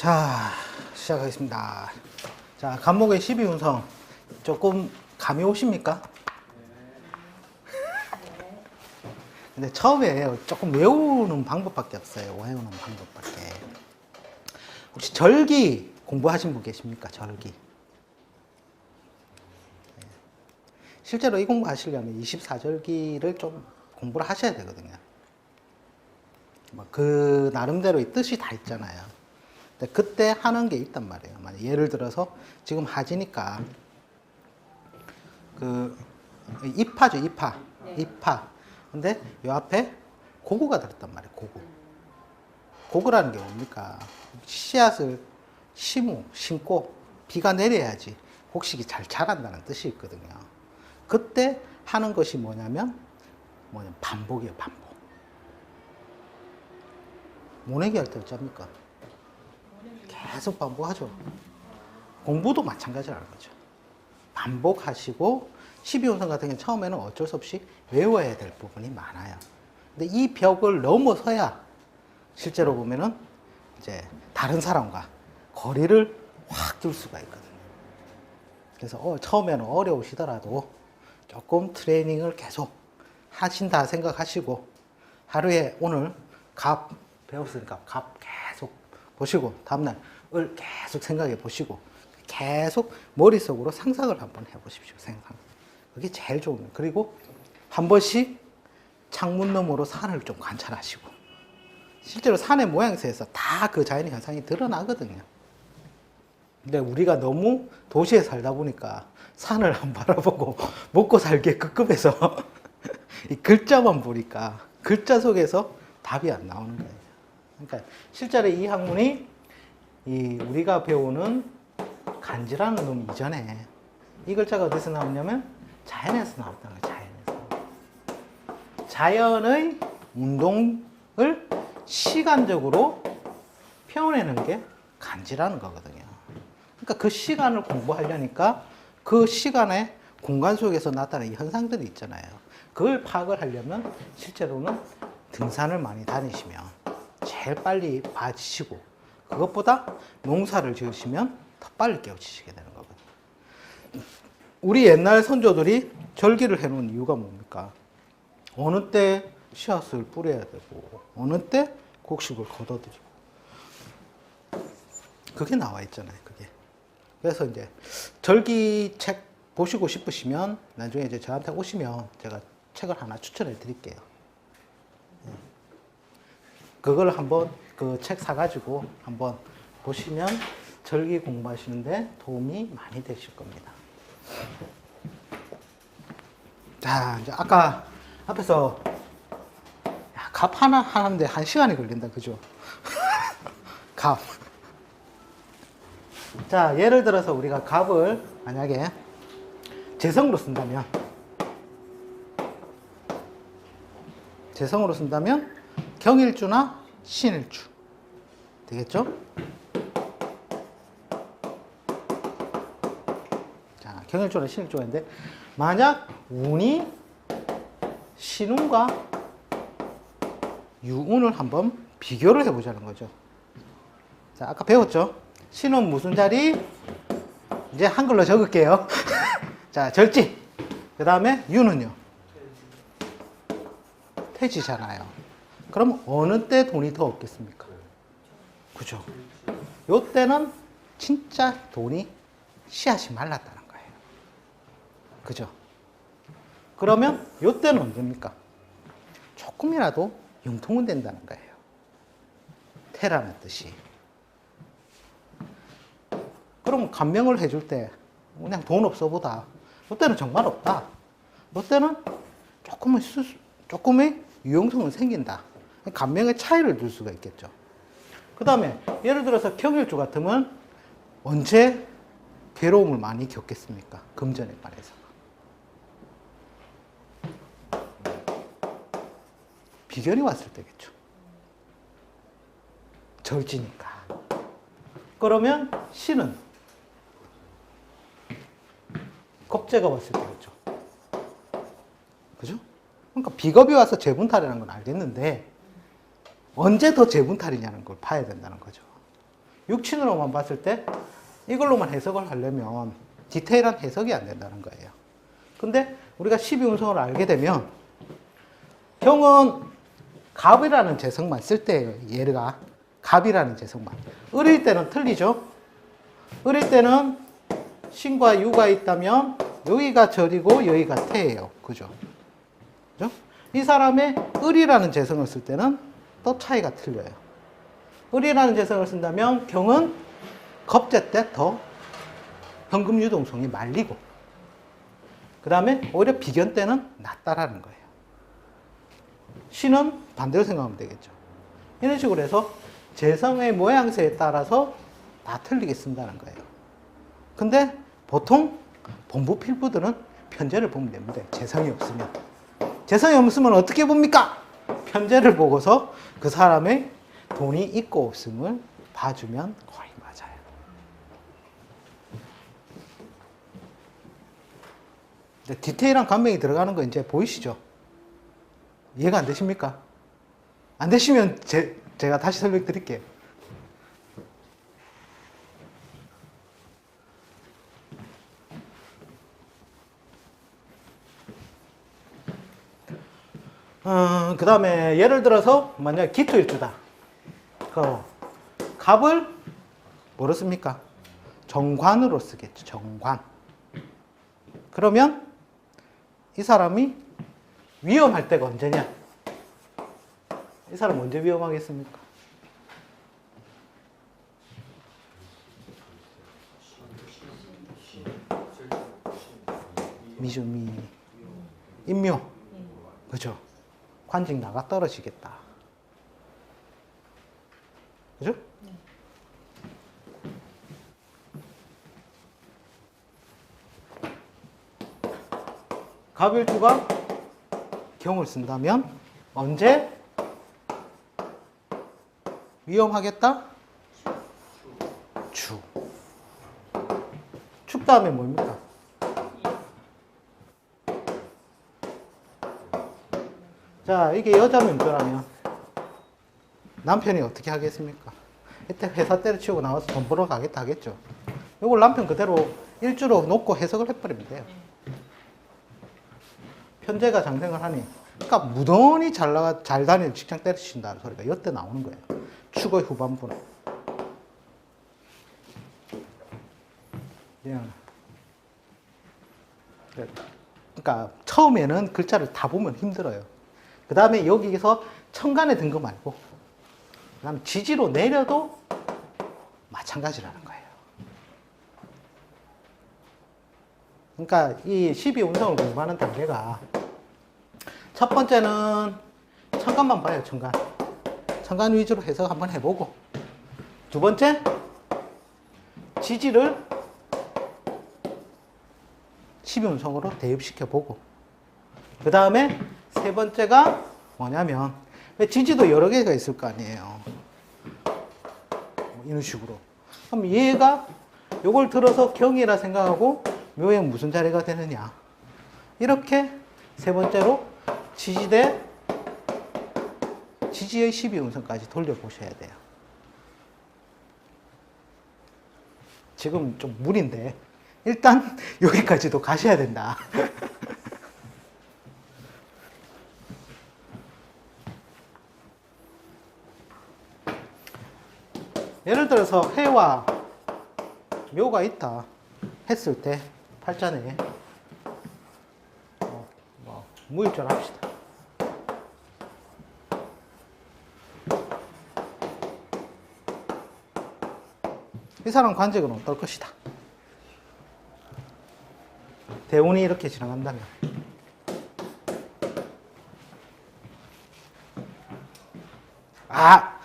자, 시작하겠습니다. 자, 간목의 12운성 조금 감이 오십니까? 근데 처음에 조금 외우는 방법밖에 없어요. 외우는 방법밖에. 혹시 절기 공부하신 분 계십니까? 절기. 실제로 이 공부하시려면 24절기를 좀 공부를 하셔야 되거든요. 그 나름대로의 뜻이 다 있잖아요. 근데 그때 하는 게 있단 말이에요. 예를 들어서 지금 하지니까 그 입하죠, 입하. 입하. 근데 요 앞에 고구가 들었단 말이에요. 고구. 고구라는 게 뭡니까? 씨앗을 심고 비가 내려야지 곡식이 잘 자란다는 뜻이 있거든요. 그때 하는 것이 뭐냐면 반복이에요, 반복. 모내기 할 때 어쩝니까? 계속 반복하죠. 공부도 마찬가지라는 거죠. 반복하시고 12운성 같은 경우는 처음에는 어쩔 수 없이 외워야 될 부분이 많아요. 근데 이 벽을 넘어서야 실제로 보면은 이제 다른 사람과 거리를 확 둘 수가 있거든요. 그래서 처음에는 어려우시더라도 조금 트레이닝을 계속 하신다 생각하시고 하루에 오늘 갑 배웠으니까 갑 계속 보시고 다음날 을 계속 생각해 보시고 계속 머릿속으로 상상을 한번 해보십시오. 상상. 그게 제일 좋은 거예요. 그리고 한 번씩 창문 너머로 산을 좀 관찰하시고 실제로 산의 모양새에서 다 그 자연의 현상이 드러나거든요. 근데 우리가 너무 도시에 살다 보니까 산을 안 바라보고 먹고 살기에 급급해서 이 글자만 보니까 글자 속에서 답이 안 나오는 거예요. 그러니까 실제로 이 학문이 우리가 배우는 간지라는 놈 이전에 이 글자가 어디서 나오냐면 자연에서 나왔다는 거예요. 자연에서. 자연의 운동을 시간적으로 표현하는 게 간지라는 거거든요. 그러니까 그 시간을 공부하려니까 그 시간의 공간 속에서 나타나는 현상들이 있잖아요. 그걸 파악을 하려면 실제로는 등산을 많이 다니시면 제일 빨리 봐지시고 그것보다 농사를 지으시면 더 빨리 깨우치시게 되는 거거든요. 우리 옛날 선조들이 절기를 해놓은 이유가 뭡니까? 어느 때 씨앗을 뿌려야 되고 어느 때 곡식을 거둬들이고 그게 나와 있잖아요. 그게. 그래서 이제 절기 책 보시고 싶으시면 나중에 이제 저한테 오시면 제가 책을 하나 추천해 드릴게요. 그걸 한번 그 책 사가지고 한번 보시면 절기 공부하시는데 도움이 많이 되실 겁니다. 자, 이제 아까 앞에서 갑 하나 하는데 1시간이 걸린다, 그죠? 갑. 자, 예를 들어서 우리가 갑을 만약에 재성으로 쓴다면 경일주나 신일주 되겠죠? 자, 경일주나 신일주가 있는데 만약 운이 신운과 유운을 한번 비교를 해보자는 거죠. 자, 아까 배웠죠? 신운 무슨 자리? 이제 한글로 적을게요. 자, 절지. 그 다음에 유는요? 태지잖아요. 그럼 어느 때 돈이 더 없겠습니까? 그죠? 요 때는 진짜 돈이 씨앗이 말랐다는 거예요. 그죠? 그러면 요 때는 언제입니까? 조금이라도 융통은 된다는 거예요. 태라는 뜻이. 그럼 감명을 해줄 때 그냥 돈 없어 보다. 요 때는 정말 없다. 요 때는 조금의 유용성은 생긴다. 감명의 차이를 둘 수가 있겠죠. 그 다음에 예를 들어서 경일주 같으면 언제 괴로움을 많이 겪겠습니까? 금전에 관해서. 비견이 왔을 때겠죠. 절지니까. 그러면 신은 겁재가 왔을 때겠죠. 그죠? 그러니까 비겁이 와서 재분탈이라는 건 알겠는데 언제 더 재분탈이냐는 걸 봐야 된다는 거죠. 육친으로만 봤을 때 이걸로만 해석을 하려면 디테일한 해석이 안 된다는 거예요. 근데 우리가 12운성을 알게 되면 경은 갑이라는 재성만 쓸 때예요. 얘가 갑이라는 재성만. 을일 때는 틀리죠. 을일 때는 신과 유가 있다면 여기가 절이고 여기가 태예요. 그죠? 그죠? 이 사람의 을이라는 재성을 쓸 때는 또 차이가 틀려요. 을이라는 재성을 쓴다면 경은 겁재 때 더 현금 유동성이 말리고, 그 다음에 오히려 비견 때는 낮다라는 거예요. 신은 반대로 생각하면 되겠죠. 이런 식으로 해서 재성의 모양새에 따라서 다 틀리게 쓴다는 거예요. 근데 보통 본부 필부들은 편제를 보면 됩니다. 재성이 없으면. 재성이 없으면 어떻게 봅니까? 편제를 보고서 그 사람의 돈이 있고 없음을 봐주면 거의 맞아요. 디테일한 감명이 들어가는 거 이제 보이시죠? 이해가 안 되십니까? 안 되시면 제가 다시 설명드릴게요. 그 다음에 예를 들어서 만약 기토일주다. 갑을 뭐로 씁니까? 정관으로 쓰겠죠. 정관. 그러면 이 사람이 위험할 때가 언제냐? 이 사람 언제 위험하겠습니까? 미주미, 인묘, 그죠? 관직 나가 떨어지겠다. 그죠? 갑일주가 경을 쓴다면 언제 위험하겠다? 축. 축 다음에 뭡니까? 자, 이게 여자 명조라면 남편이 어떻게 하겠습니까? 이때 회사 때려치우고 나와서 돈 벌어 가겠다 하겠죠. 이걸 남편 그대로 일주로 놓고 해석을 해버리면 돼요. 편제가 장생을 하니, 그러니까 무던히 잘 다니는 직장 때려친다는 소리가 이때 나오는 거예요. 축의 후반부는. 그러니까 처음에는 글자를 다 보면 힘들어요. 그 다음에 여기서 천간에 든 거 말고, 그 다음에 지지로 내려도 마찬가지라는 거예요. 그러니까 이 12운성을 공부하는 단계가 첫 번째는 천간만 봐요. 천간. 천간 위주로 해석 한번 해보고, 두 번째 지지를 12운성으로 대입시켜보고, 그 다음에 세 번째가 뭐냐면 지지도 여러 개가 있을 거 아니에요. 이런 식으로. 그럼 얘가 요걸 들어서 경이라 생각하고 묘에 무슨 자리가 되느냐. 이렇게 세 번째로 지지의 12운성까지 돌려보셔야 돼요. 지금 좀 무리인데 일단 여기까지도 가셔야 된다. 예를 들어서 해와 묘가 있다 했을 때 팔자내에 무일절 합시다. 이 사람 관직은 어떨 것이다. 대운이 이렇게 지나간다면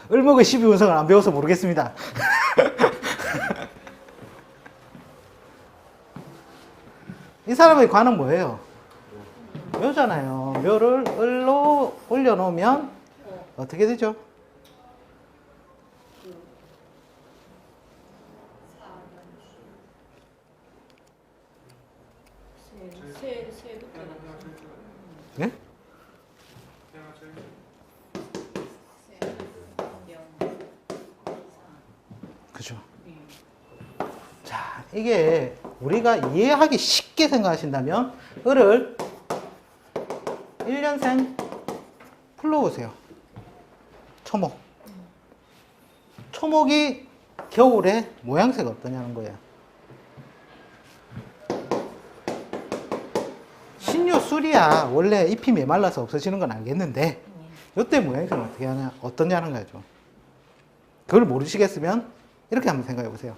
을목의 12운성을 안 배워서 모르겠습니다. 이 사람의 관은 뭐예요? 묘잖아요. 묘를 을로 올려놓으면 어떻게 되죠? 네? 그죠? 자, 이게 우리가 이해하기 쉽게 생각하신다면 을을 1년생 풀러오세요. 초목. 초목이 겨울에 모양새가 어떠냐는 거예요. 신유술이야 원래 잎이 메말라서 없어지는 건 알겠는데 이때 모양새는 어떻게 하냐, 어떠냐는 거죠. 그걸 모르시겠으면 이렇게 한번 생각해 보세요.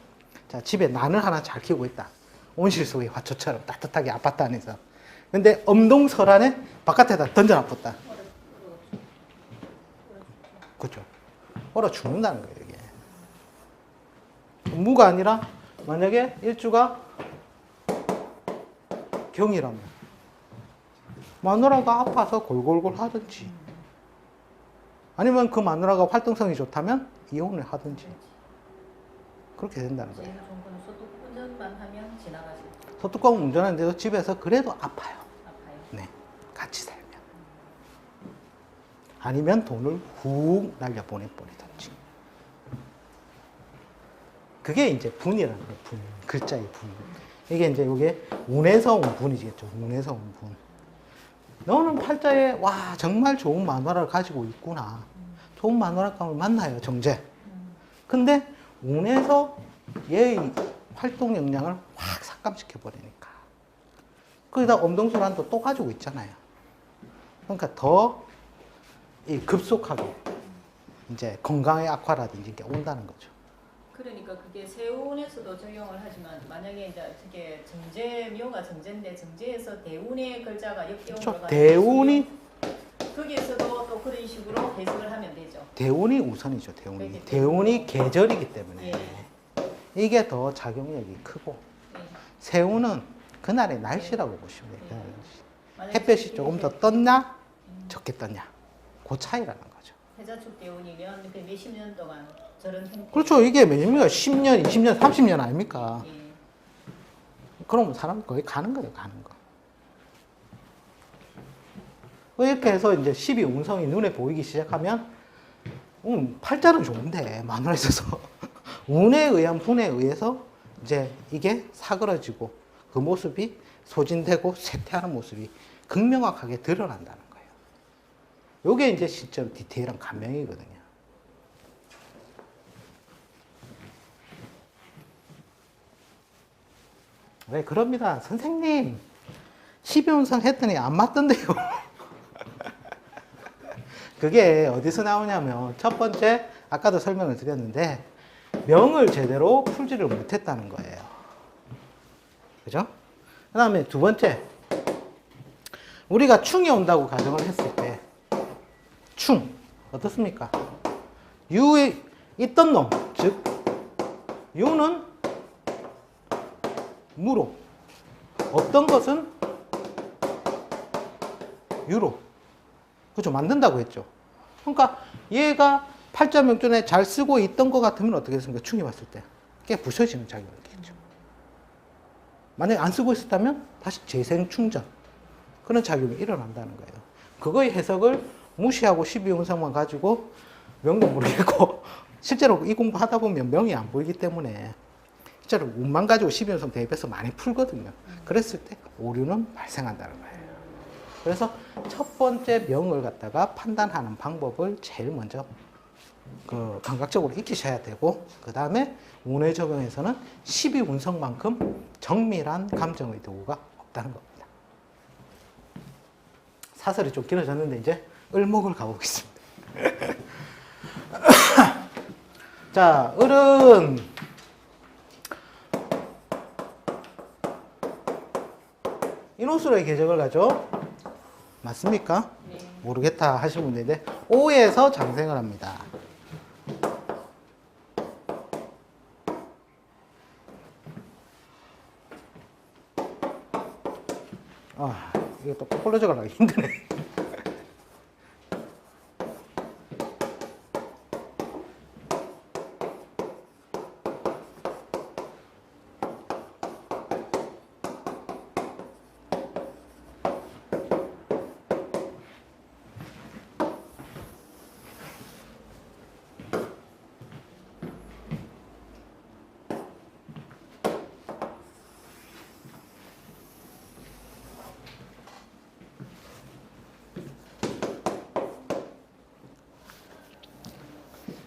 자, 집에 난을 하나 잘 키우고 있다. 온실 속의 화초처럼 따뜻하게 아파트 안에서. 근데 엄동설안에 바깥에다 던져놨었다. 그렇죠. 얼어 죽는다는 거예요, 이게. 무가 아니라 만약에 일주가 경이라면 마누라가 아파서 골골골 하든지 아니면 그 마누라가 활동성이 좋다면 이혼을 하든지 그렇게 된다는 거예요. 제일 좋은 건 소득 운전만 하면 지나가죠. 소뚜껑 운전하는데도 집에서 그래도 아파요. 아파요. 네, 같이 살면. 아니면 돈을 훅 날려 보내든지. 그게 이제 분이라는 거예요. 분. 글자의 분. 이게 이제 이게 운에서 온 분이겠죠. 운에서 온 분. 너는 팔자에 와 정말 좋은 마누라를 가지고 있구나. 좋은 마누라감을 만나요, 정제. 근데 운에서 얘의 활동 역량을 확 삭감시켜 버리니까. 거기다 엄동술환도 또 가지고 있잖아요. 그러니까 더 급속하게 이제 건강의 악화라든지 이게 온다는 거죠. 그러니까 그게 세운에서도 적용을 하지만 만약에 이제 저게 정제 묘가 정제인데 정제에서 대운의 글자가 엮여온 그렇죠. 거가 대운이 거기에서도 또 그런 식으로 해석을 하면 되죠. 대운이 우선이죠. 대운이. 그렇기 대운이 계절이기 때문에 예. 이게 더 작용력이 크고 예. 세운은 그날의 날씨라고 보시면 돼요. 그날 날씨. 만약에 햇볕이 조금 더 떴냐 적게 떴냐 그 차이라는 거죠. 해자축 대운이면 그 몇십 년 동안 저런 형태. 그렇죠. 이게 몇년입니까? 10년, 20년, 30년 아닙니까? 예. 그러면 사람 거의 가는 거예요. 가는 거. 이렇게 해서 이제 12 운성이 눈에 보이기 시작하면 팔자는 좋은데 마누라 있어서 운에 의한 분에 의해서 이제 이게 사그러지고 그 모습이 소진되고 쇠퇴하는 모습이 극명확하게 드러난다는 거예요. 이게 이제 실제로 디테일한 감명이거든요. 왜 그럽니다. 선생님 12운성 했더니 안 맞던데요. 그게 어디서 나오냐면 첫 번째 아까도 설명을 드렸는데 명을 제대로 풀지를 못했다는 거예요. 그죠? 그 다음에 두 번째 우리가 충이 온다고 가정을 했을 때 충 어떻습니까? 유에 있던 놈, 즉 유는 무로 어떤 것은 유로 그죠? 만든다고 했죠. 그러니까 얘가 팔자 명존에 잘 쓰고 있던 것 같으면 어떻게 됐습니까? 충이 왔을 때 그게 부서지는 작용이 있겠죠. 만약에 안 쓰고 있었다면 다시 재생충전 그런 작용이 일어난다는 거예요. 그거의 해석을 무시하고 12운성만 가지고 명도 모르겠고 실제로 이 공부하다 보면 명이 안 보이기 때문에 실제로 운만 가지고 12운성 대입해서 많이 풀거든요. 그랬을 때 오류는 발생한다는 거예요. 그래서 첫 번째 명을 갖다가 판단하는 방법을 제일 먼저 감각적으로 익히셔야 되고 그 다음에 운에 적용해서는 12운성만큼 정밀한 감정의 도구가 없다는 겁니다. 사설이 좀 길어졌는데 이제 을목을 가보겠습니다. 자, 을은 인호수로의 계적을 가죠. 맞습니까? 네. 모르겠다 하시는 분들인데 5에서 장생을 합니다. 아, 이거 또 거꾸로 적으려고 힘드네.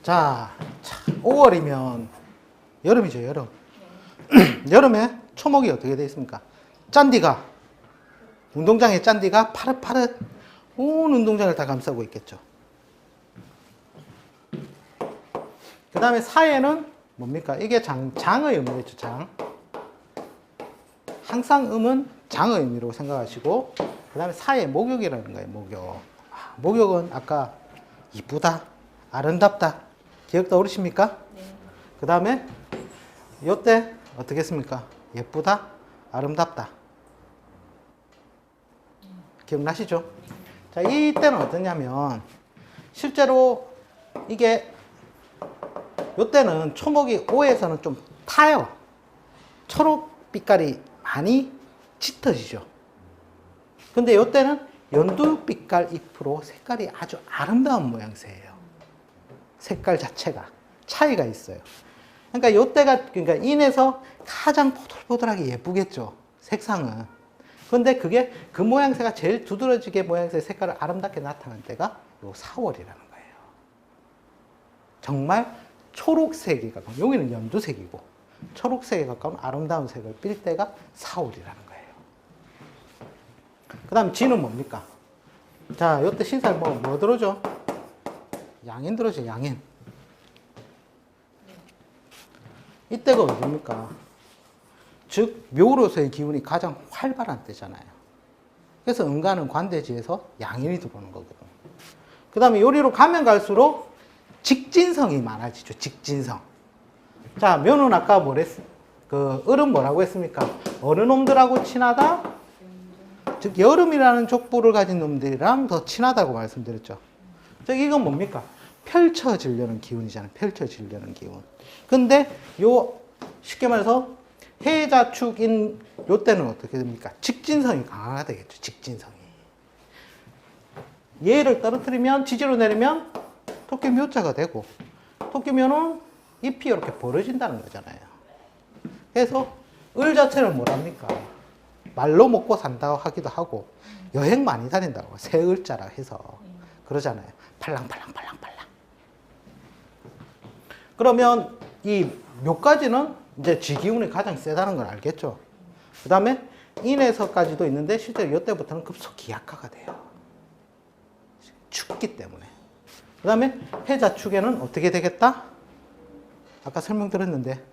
자, 5월이면 여름이죠, 여름. 여름에 초목이 어떻게 되어 있습니까? 짠디가, 운동장의 짠디가 파릇파릇 온 운동장을 다 감싸고 있겠죠. 그 다음에 사에는 뭡니까? 이게 장의 의미겠죠, 장. 항상 음은 장의 의미로 생각하시고, 그 다음에 사에 목욕이라는 거예요, 목욕. 목욕은 아까 이쁘다, 아름답다. 기억 떠오르십니까? 네. 그 다음에 요때 어떻게 했습니까? 예쁘다, 아름답다. 기억나시죠? 자, 이때는 어떠냐면 실제로 이게 요때는 초목이 5에서는 좀 타요. 초록 빛깔이 많이 짙어지죠. 근데 요때는 연두빛깔 잎으로 색깔이 아주 아름다운 모양새예요. 색깔 자체가 차이가 있어요. 그러니까 요때가 그러니까 인에서 가장 포들포들하게 예쁘겠죠. 색상은. 근데 그게 그 모양새가 제일 두드러지게 모양새의 색깔을 아름답게 나타나는 때가 요 4월이라는 거예요. 정말 초록색이 가까운, 여기는 연두색이고 초록색에 가까운 아름다운 색을 삘 때가 4월이라는 거예요. 그 다음에 지는 뭡니까? 자, 요때 신살 뭐 들어오죠? 양인 들어오죠, 양인. 이때가 언제입니까? 즉, 묘로서의 기운이 가장 활발한 때잖아요. 그래서 은가는 관대지에서 양인이 들어오는 거거든요. 그 다음에 요리로 가면 갈수록 직진성이 많아지죠, 직진성. 자, 묘는 아까 을은 뭐라고 했습니까? 어느 놈들하고 친하다? 즉, 여름이라는 족보를 가진 놈들이랑 더 친하다고 말씀드렸죠. 즉, 이건 뭡니까? 펼쳐지려는 기운이잖아요. 펼쳐지려는 기운. 근데 쉽게 말해서 해자축인 요때는 어떻게 됩니까? 직진성이 강화가 되겠죠. 직진성이. 얘를 떨어뜨리면 지지로 내리면 토끼묘자가 되고, 토끼묘는 잎이 이렇게 벌어진다는 거잖아요. 그래서 을 자체는 뭐랍니까? 말로 먹고 산다고 하기도 하고 여행 많이 다닌다고 새 을자라 해서 그러잖아요. 팔랑팔랑팔랑팔랑. 그러면 이 묘까지는 이제 지기운이 가장 세다는 걸 알겠죠. 그 다음에 인에서까지도 있는데 실제로 이때부터는 급속히 약화가 돼요. 춥기 때문에. 그 다음에 해자축에는 어떻게 되겠다? 아까 설명드렸는데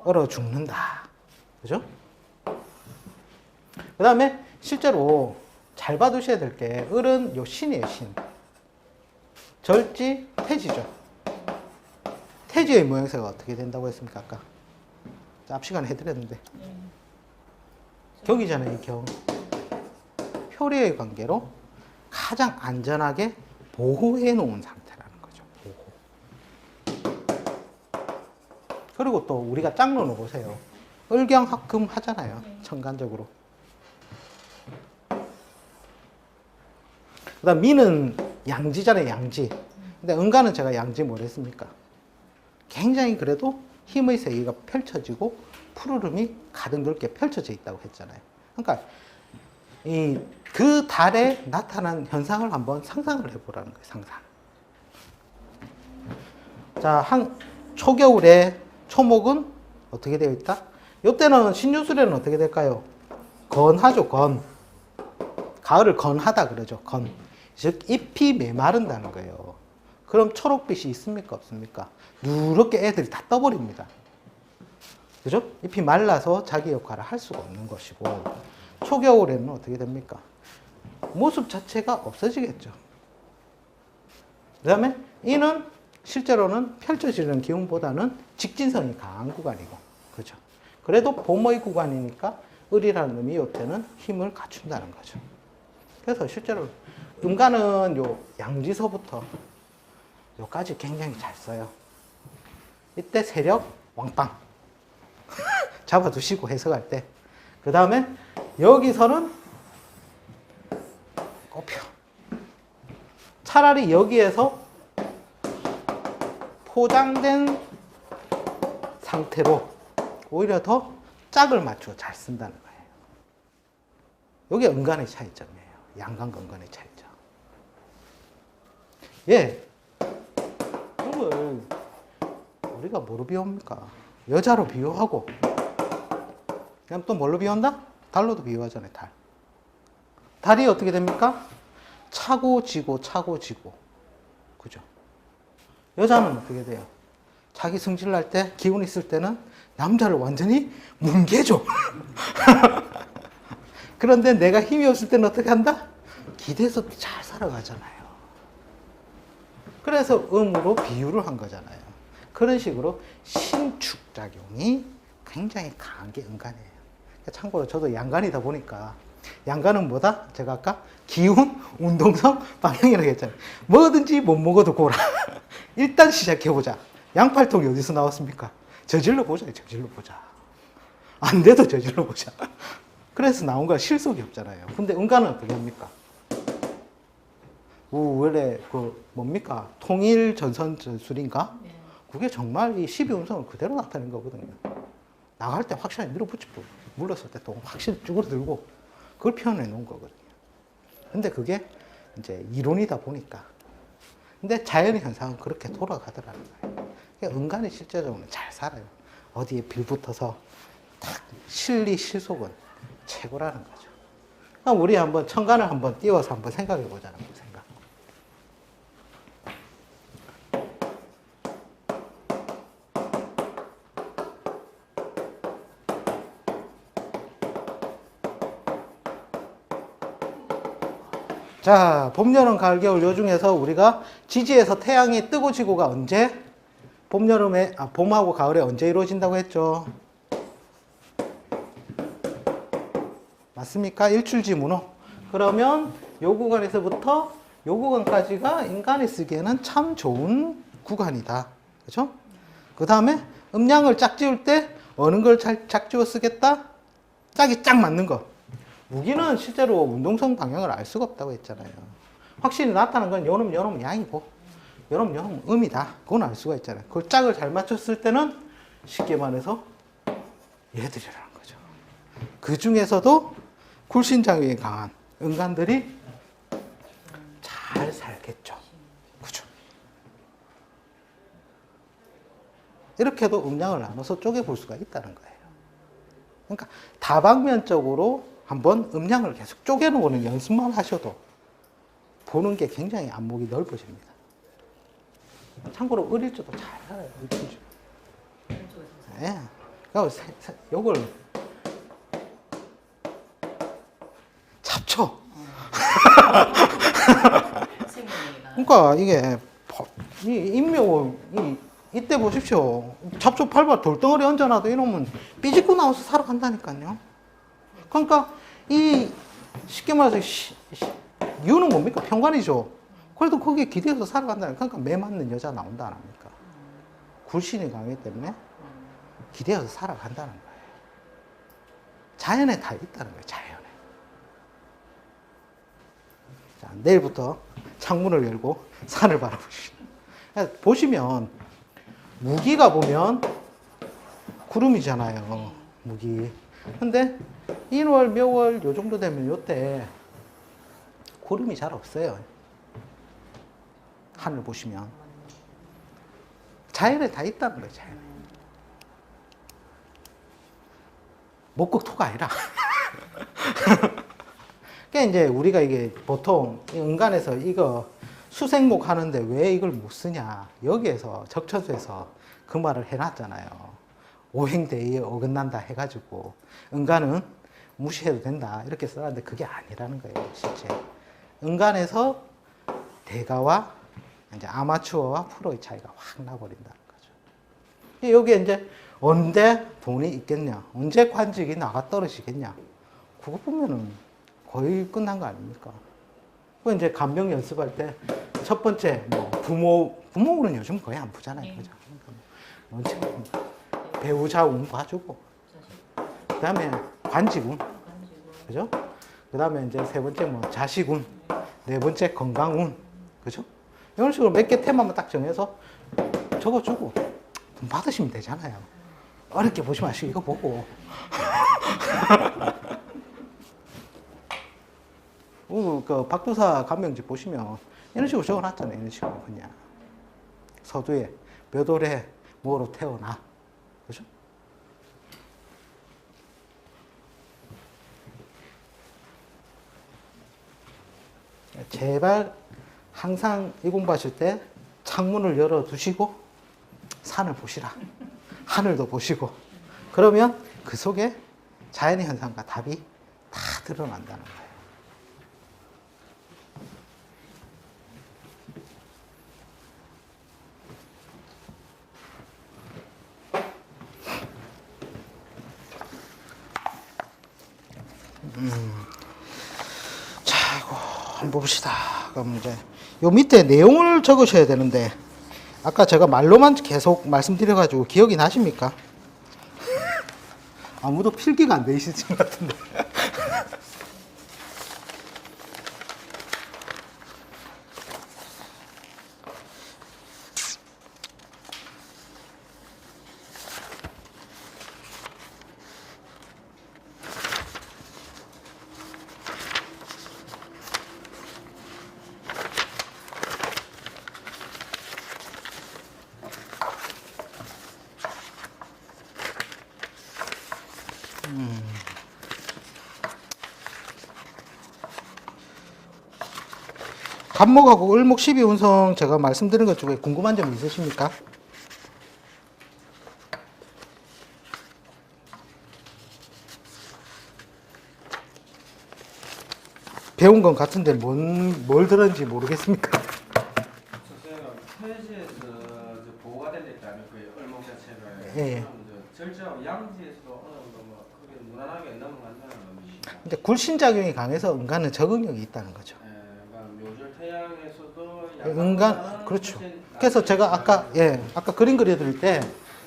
얼어 죽는다. 그죠? 그 다음에 실제로 잘 봐두셔야 될 게 을은 요 신이에요, 신. 절지, 태지죠. 태지의 모양새가 어떻게 된다고 했습니까, 아까? 앞 시간에 해드렸는데. 격이잖아요, 격. 표리의 관계로 가장 안전하게 보호해 놓은 상태라는 거죠, 보호. 그리고 또 우리가 짝론을 보세요. 을경합금 하잖아요, 천간적으로. 그 다음 미는 양지잖아요, 양지. 근데 은가는 제가 양지 뭘 했습니까? 굉장히 그래도 힘의 세계가 펼쳐지고 푸르름이 가득 넓게 펼쳐져 있다고 했잖아요. 그러니까 그 달에 나타난 현상을 한번 상상을 해보라는 거예요, 상상. 자, 초겨울에 초목은 어떻게 되어 있다? 이때는 신유술에는 어떻게 될까요? 건하죠, 건. 가을을 건하다 그러죠, 건. 즉, 잎이 메마른다는 거예요. 그럼 초록빛이 있습니까, 없습니까? 누렇게 애들이 다 떠버립니다. 그죠? 잎이 말라서 자기 역할을 할 수가 없는 것이고, 초겨울에는 어떻게 됩니까? 모습 자체가 없어지겠죠. 그 다음에 이는 실제로는 펼쳐지는 기운보다는 직진성이 강한 구간이고, 그죠? 그래도 봄의 구간이니까 을이라는 놈이 요때는 힘을 갖춘다는 거죠. 그래서 실제로 음가는 요 양지서부터 요까지 굉장히 잘 써요. 이때 세력 왕빵 잡아두시고 해석할 때. 그 다음에 여기서는 꼽혀. 차라리 여기에서 포장된 상태로 오히려 더 짝을 맞추어 잘 쓴다는 거예요. 이게 은간의 차이점이에요. 양간과 은간의 차이점. 예. 음을 우리가 뭐로 비유합니까? 여자로 비유하고, 그럼 또 뭘로 비유한다? 달로도 비유하잖아요, 달. 달이 어떻게 됩니까? 차고 지고 차고 지고. 그죠? 여자는 어떻게 돼요? 자기 승질 날 때, 기운 있을 때는 남자를 완전히 뭉개줘. 그런데 내가 힘이 없을 때는 어떻게 한다? 기대서 잘 살아가잖아요. 그래서 음으로 비유를 한 거잖아요. 그런 식으로 신축작용이 굉장히 강한 게 음간이에요. 참고로 저도 양간이다 보니까, 양간은 뭐다? 제가 아까 기운, 운동성, 방향이라고 했잖아요. 뭐든지 못 먹어도 고라. 일단 시작해보자. 양팔통이 어디서 나왔습니까? 저질러 보자, 저질러 보자. 안 돼도 저질러 보자. 그래서 나온 거 실속이 없잖아요. 근데 음간은 어떻게 합니까? 원래 뭡니까? 통일 전선 전술인가? 네. 그게 정말 이 12운성을 그대로 나타낸 거거든요. 나갈 때 확실하게 밀어붙이고, 물렀을 때 또 확실히 쭈그러들고, 그걸 표현해 놓은 거거든요. 근데 그게 이제 이론이다 보니까. 근데 자연의 현상은 그렇게 돌아가더라는 거예요. 그러니까 은간이 실제적으로는 잘 살아요. 어디에 빌붙어서 딱 실리 실속은 최고라는 거죠. 그럼 우리 한번 천간을 한번 띄워서 한번 생각해 보자는 거 생각. 자, 봄, 여름, 가을, 겨울 요 중에서 우리가 지지에서 태양이 뜨고 지고가 언제? 봄, 여름에, 봄하고 가을에 언제 이루어진다고 했죠? 맞습니까? 일출지문호. 그러면 요 구간에서부터 요 구간까지가 인간이 쓰기에는 참 좋은 구간이다. 그죠? 그 다음에 음양을 짝 지을 때 어느 걸 짝 지어 쓰겠다? 짝이 짝 맞는 거. 무기는 실제로 운동성 방향을 알 수가 없다고 했잖아요. 확실히 나타난 건 요놈 양이고, 요놈 음이다. 그건 알 수가 있잖아요. 그걸 짝을 잘 맞췄을 때는 쉽게 말해서 얘들이라는 거죠. 그 중에서도 굴신장애가 강한 음간들이 잘 살겠죠. 그죠? 이렇게도 음양을 나눠서 쪼개볼 수가 있다는 거예요. 그러니까 다방면적으로 한번 음량을 계속 쪼개놓는 연습만 하셔도 보는 게 굉장히 안목이 넓어집니다. 참고로 을일주도 잘 살아요. 을일주. 네. 요걸 잡초. 그러니까 이게 인묘 이때 보십시오. 잡초 팔바 돌덩어리 얹어놔도 이놈은 삐집고 나와서 살아간다니까요. 그러니까 이 쉽게 말해서 이유는 뭡니까? 평관이죠. 그래도 거기에 기대서 살아간다니까. 그러니까 매 맞는 여자 나온다 안 합니까? 굴신이 강하기 때문에 기대서 살아간다는 거예요. 자연에 다 있다는 거예요. 자연에. 자, 내일부터 창문을 열고 산을 바라보시죠. 보시면 무기가 보면 구름이잖아요. 무기. 근데 1월, 몇월 요 정도 되면 요때 구름이 잘 없어요. 하늘 보시면. 자연에 다 있다는 거예요, 자연에. 목극토가 아니라. 그러니까 이제 우리가 이게 보통 은간에서 이거 수생목 하는데 왜 이걸 못 쓰냐. 여기에서 적천수에서 그 말을 해놨잖아요. 오행대의에 어긋난다 해가지고 은간은 무시해도 된다 이렇게 써놨는데 그게 아니라는 거예요. 실제 은간에서 대가와 이제 아마추어와 프로의 차이가 확 나버린다는 거죠. 여기에 이제 언제 돈이 있겠냐, 언제 관직이 나가 떨어지겠냐, 그거 보면은 거의 끝난 거 아닙니까? 그 이제 간병 연습할 때 첫 번째 뭐 부모는 요즘 거의 안 보잖아요, 그죠? 그러니까 배우자 운 봐주고, 그 다음에 관직운, 그죠? 그 다음에 이제 세 번째 뭐 자식운, 네 번째 건강운, 그죠? 이런 식으로 몇 개 테마만 딱 정해서 적어주고 돈 받으시면 되잖아요. 어렵게 보지 마시고 이거 보고. 그 박도사 간병집 보시면 이런 식으로 적어놨잖아요. 이런 식으로 그냥. 서두에 몇 월에 뭐로 태어나. 그죠? 제발 항상 이 공부하실 때 창문을 열어두시고 산을 보시라. 하늘도 보시고. 그러면 그 속에 자연의 현상과 답이 다 드러난다는 거예요. 자, 이거 한번 봅시다. 그럼 이제 요 밑에 내용을 적으셔야 되는데 아까 제가 말로만 계속 말씀드려가지고 기억이 나십니까? 아무도 필기가 안 돼 있으신 것 같은데. 간목하고 을목 12운성 제가 말씀드린 것 중에 궁금한 점 있으십니까? 배운 건 같은데 뭘 들었는지 모르겠습니까? 선생님, 태지에서 보호가 될까 아니면 그 얼목 자체가 예. 절제하고 양지에서도 어느 정도 뭐 그게 무난하게 넘어간다는 의미시죠. 이제 굴신작용이 강해서 은간은 적응력이 있다는 거죠. 그러니까 묘절 태양에서도 은간, 그렇죠. 그래서 제가 아까 그림 그려드릴 때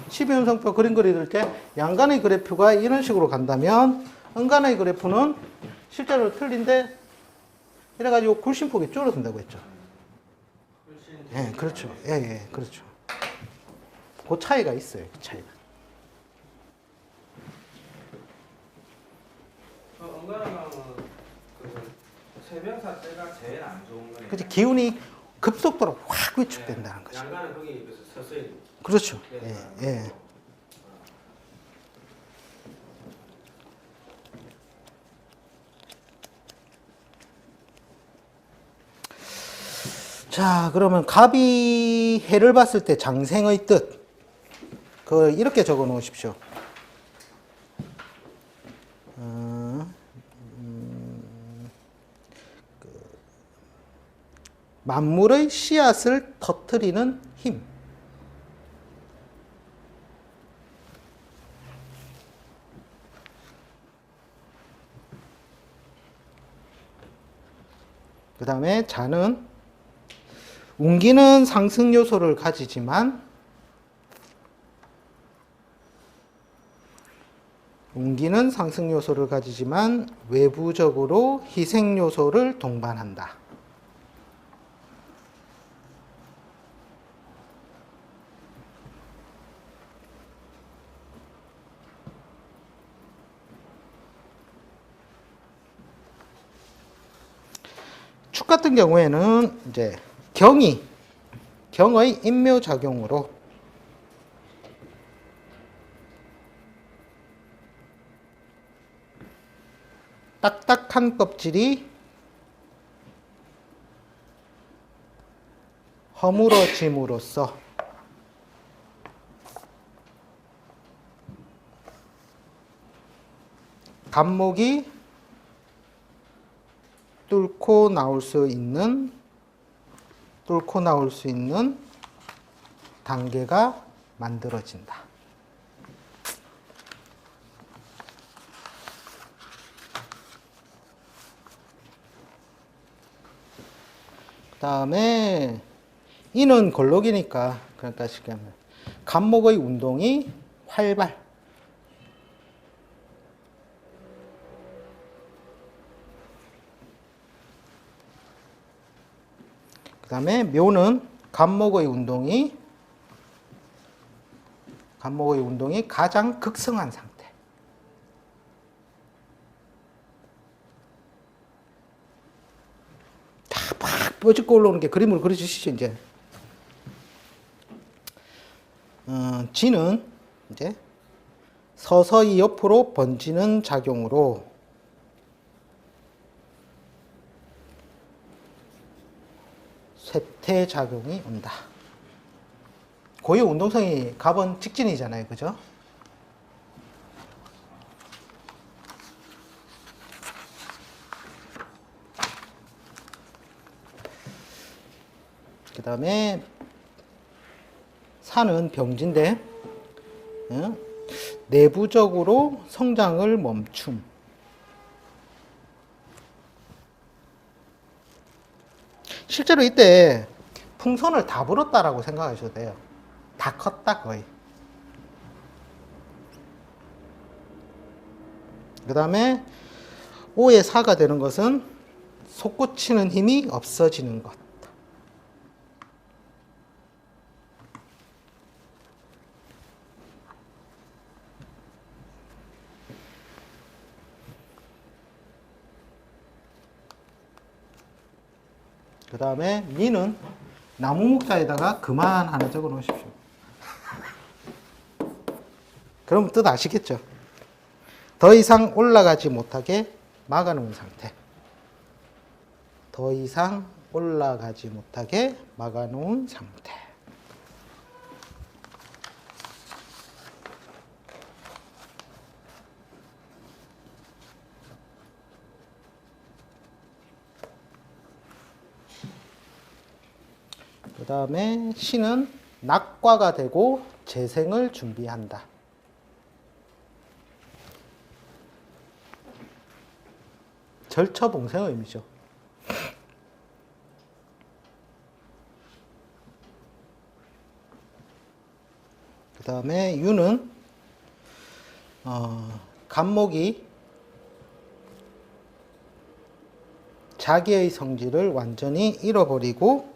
12운성표 그림 그려드릴 때 양간의 그래프가 이런 식으로 간다면 은간의 그래프는 실제로 틀린데 이래가지고 굴신폭이 줄어든다고 했죠. 예, 그렇죠. 예, 그렇죠. 그 차이가 있어요. 그 차이가. 은간은 그 세병사 때가 제일 안 좋은 거네요. 그치, 기운이 급속도로 확 위축된다는 거죠. 양간은 거기 그래서 서서히. 그렇죠. 예, 예. 자, 그러면 갑이 해를 봤을 때 장생의 뜻. 이렇게 적어 놓으십시오. 만물의 씨앗을 터뜨리는 힘. 그 다음에 자는 운기는 상승 요소를 가지지만 외부적으로 희생 요소를 동반한다. 축 같은 경우에는 이제 경의 인묘작용으로 딱딱한 껍질이 허물어짐으로써 간목이 뚫고 나올 수 있는 단계가 만들어진다. 그 다음에 이는 걸록이니까 그러니까 쉽게 하면 간목의 운동이 활발. 그 다음에 묘는 간목의 운동이 가장 극성한 상태. 다 팍 뾰짓고 올라오는 게 그림으로 그려주시죠, 이제. G는 이제 서서히 옆으로 번지는 작용으로 쇠퇴 작용이 온다. 고유 운동성이 갑은 직진이잖아요. 그죠? 그 다음에 산은 병진데 내부적으로 성장을 멈춤. 실제로 이때 풍선을 다 불었다라고 생각하셔도 돼요. 다 컸다 거의. 그 다음에 5의 4가 되는 것은 솟구치는 힘이 없어지는 것. 그 다음에 미는 나무목자에다가 그만 하나 적어 놓으십시오. 그럼 뜻 아시겠죠? 더 이상 올라가지 못하게 막아놓은 상태. 더 이상 올라가지 못하게 막아놓은 상태. 그 다음에 신은 낙과가 되고 재생을 준비한다. 절처봉생의 의미죠. 그 다음에 유는 간목이 자기의 성질을 완전히 잃어버리고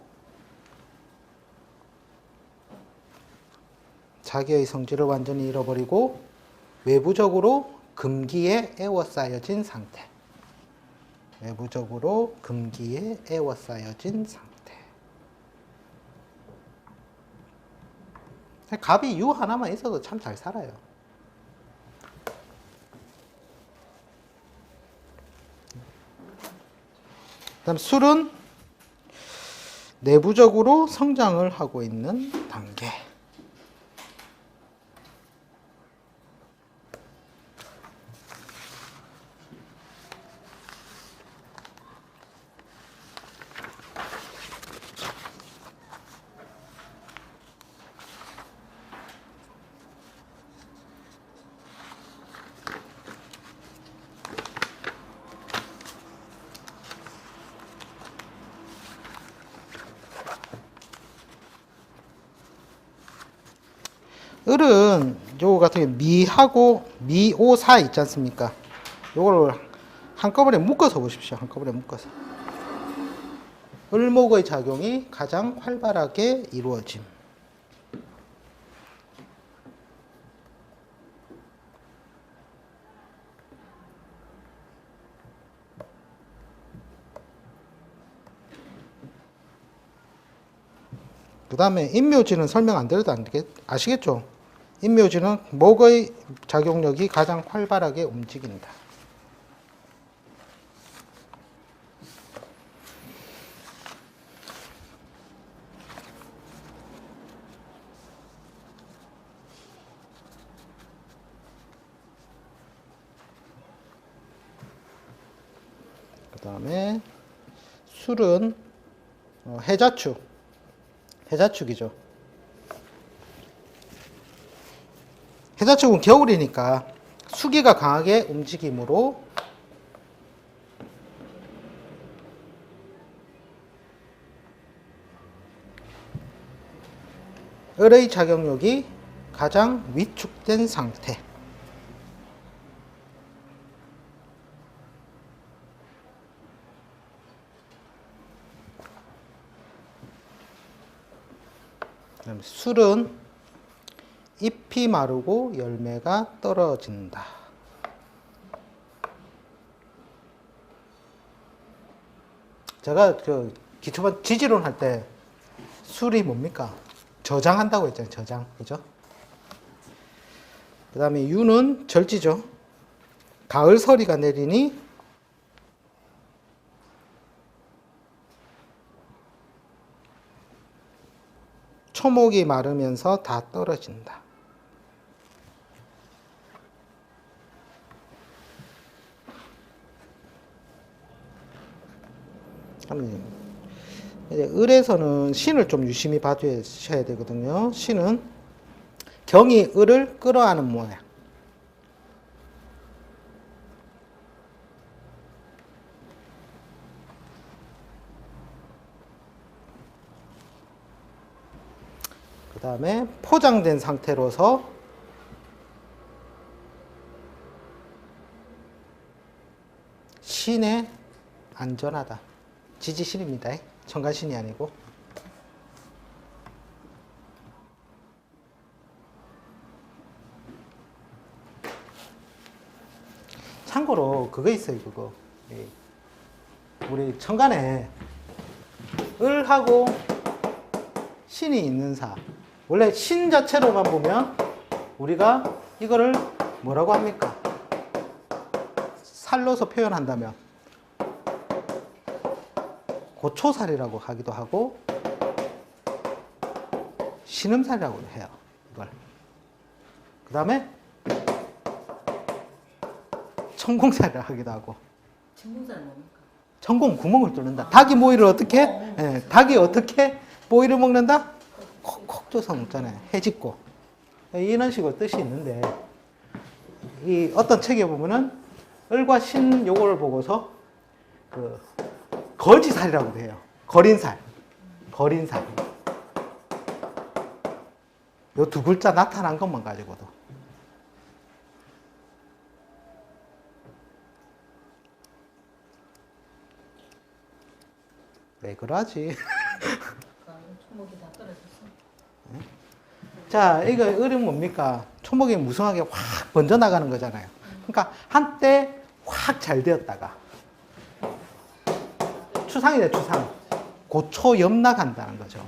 외부적으로 금기에 에워싸여진 상태. 외부적으로 금기에 에워싸여진 상태. 갑이 유 하나만 있어도 참 잘 살아요. 그다음 술은 내부적으로 성장을 하고 있는 단계. 을은 요거 같은 경우 미하고 미오사 있지 않습니까? 요거를 한꺼번에 묶어서 보십시오. 한꺼번에 묶어서. 을목의 작용이 가장 활발하게 이루어짐. 그 다음에 인묘지는 설명 안 드려도 아시겠죠? 인묘지는 목의 작용력이 가장 활발하게 움직인다. 그 다음에 술은 해자축이죠. 해자축은 겨울이니까 수기가 강하게 움직이므로 을의 작용력이 가장 위축된 상태. 술은 잎이 마르고 열매가 떨어진다. 제가 그 기초반 지지론 할 때 술이 뭡니까? 저장한다고 했잖아요. 저장. 그죠? 그 다음에 유는 절지죠. 가을 서리가 내리니 초목이 마르면서 다 떨어진다. 이제 을에서는 신을 좀 유심히 봐주셔야 되거든요. 신은 경이 을을 끌어안은 모양. 그 다음에 포장된 상태로서 신에 안전하다. 지지신입니다. 천간신이 아니고. 참고로 그거 있어요. 그거 우리 천간에 을하고 신이 있는 사, 원래 신 자체로만 보면 우리가 이거를 뭐라고 합니까? 살로서 표현한다면 고초살이라고 하기도 하고 신음살이라고 해요. 이걸. 그 다음에 천공살이라고 하기도 하고. 천공살은 뭡니까? 천공 구멍을 뚫는다. 닭이 모이를 어떻게? 예, 닭이 어떻게 모이를 먹는다? 콕콕 줘서 먹잖아요. 해집고. 이런 식으로 뜻이 있는데 이 어떤 책에 보면은 을과 신 요거를 보고서 그 거지살이라고 해요. 거린살. 거린살. 요 두 글자 나타난 것만 가지고도. 왜 그러지? 초목이 다 떨어졌어. 자, 이거 을은 뭡니까? 초목이 무성하게 확 번져나가는 거잖아요. 그러니까 한때 확 잘 되었다가 추상이네, 추상. 고초 염나간다는 거죠.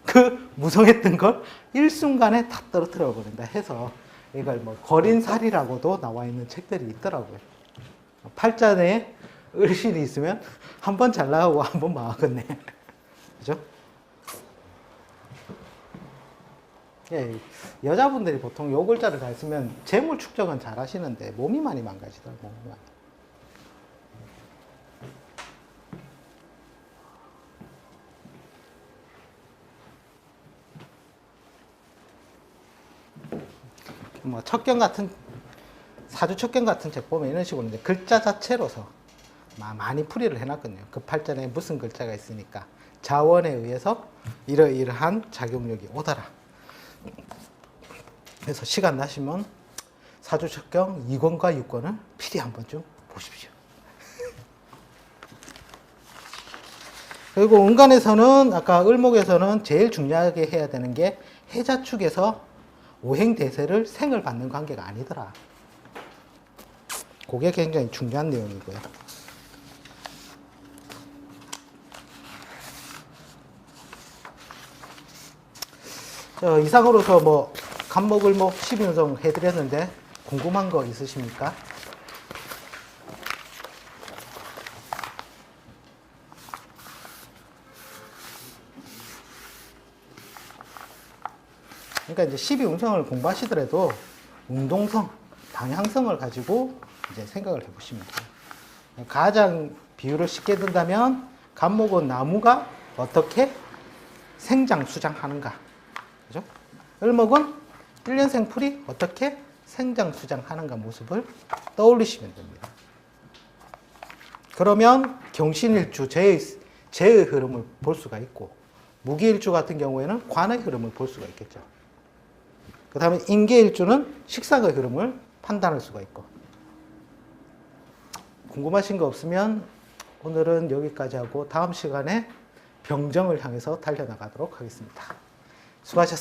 그 무성했던 걸 일순간에 다 떨어뜨려 버린다 해서 이걸 뭐 거린살이라고도 나와 있는 책들이 있더라고요. 팔자에 을신이 있으면 한 번 잘 나가고 한 번 망하겠네. 그죠? 예, 여자분들이 보통 요 글자를 잘 쓰면 재물 축적은 잘 하시는데 몸이 많이 망가지더라고요. 몸이 많이. 뭐 척경 같은 사주 척경 같은 책 보면 이런 식으로 이제 글자 자체로서 많이 풀이를 해놨거든요. 그 팔자에 무슨 글자가 있으니까 자원에 의해서 이러이러한 작용력이 오더라. 그래서 시간 나시면 사주 척경 2권과 6권을 필히 한번 좀 보십시오. 그리고 운간에서는 아까 을목에서는 제일 중요하게 해야 되는 게 해자축에서 오행대세를 생을 받는 관계가 아니더라. 그게 굉장히 중요한 내용이고요. 이상으로서 뭐 간목을목 12운성 해드렸는데 궁금한 거 있으십니까? 그러니까 이제 12운성을 공부하시더라도 운동성, 방향성을 가지고 이제 생각을 해보시면 돼요. 가장 비유를 쉽게 든다면 간목은 나무가 어떻게 생장, 수장하는가. 그죠? 을목은 1년생 풀이 어떻게 생장, 수장하는가 모습을 떠올리시면 됩니다. 그러면 경신일주, 재의 흐름을 볼 수가 있고, 무기일주 같은 경우에는 관의 흐름을 볼 수가 있겠죠. 그 다음에 인계일주는 식상의 흐름을 판단할 수가 있고. 궁금하신 거 없으면 오늘은 여기까지 하고 다음 시간에 병정을 향해서 달려나가도록 하겠습니다. 수고하셨습니다.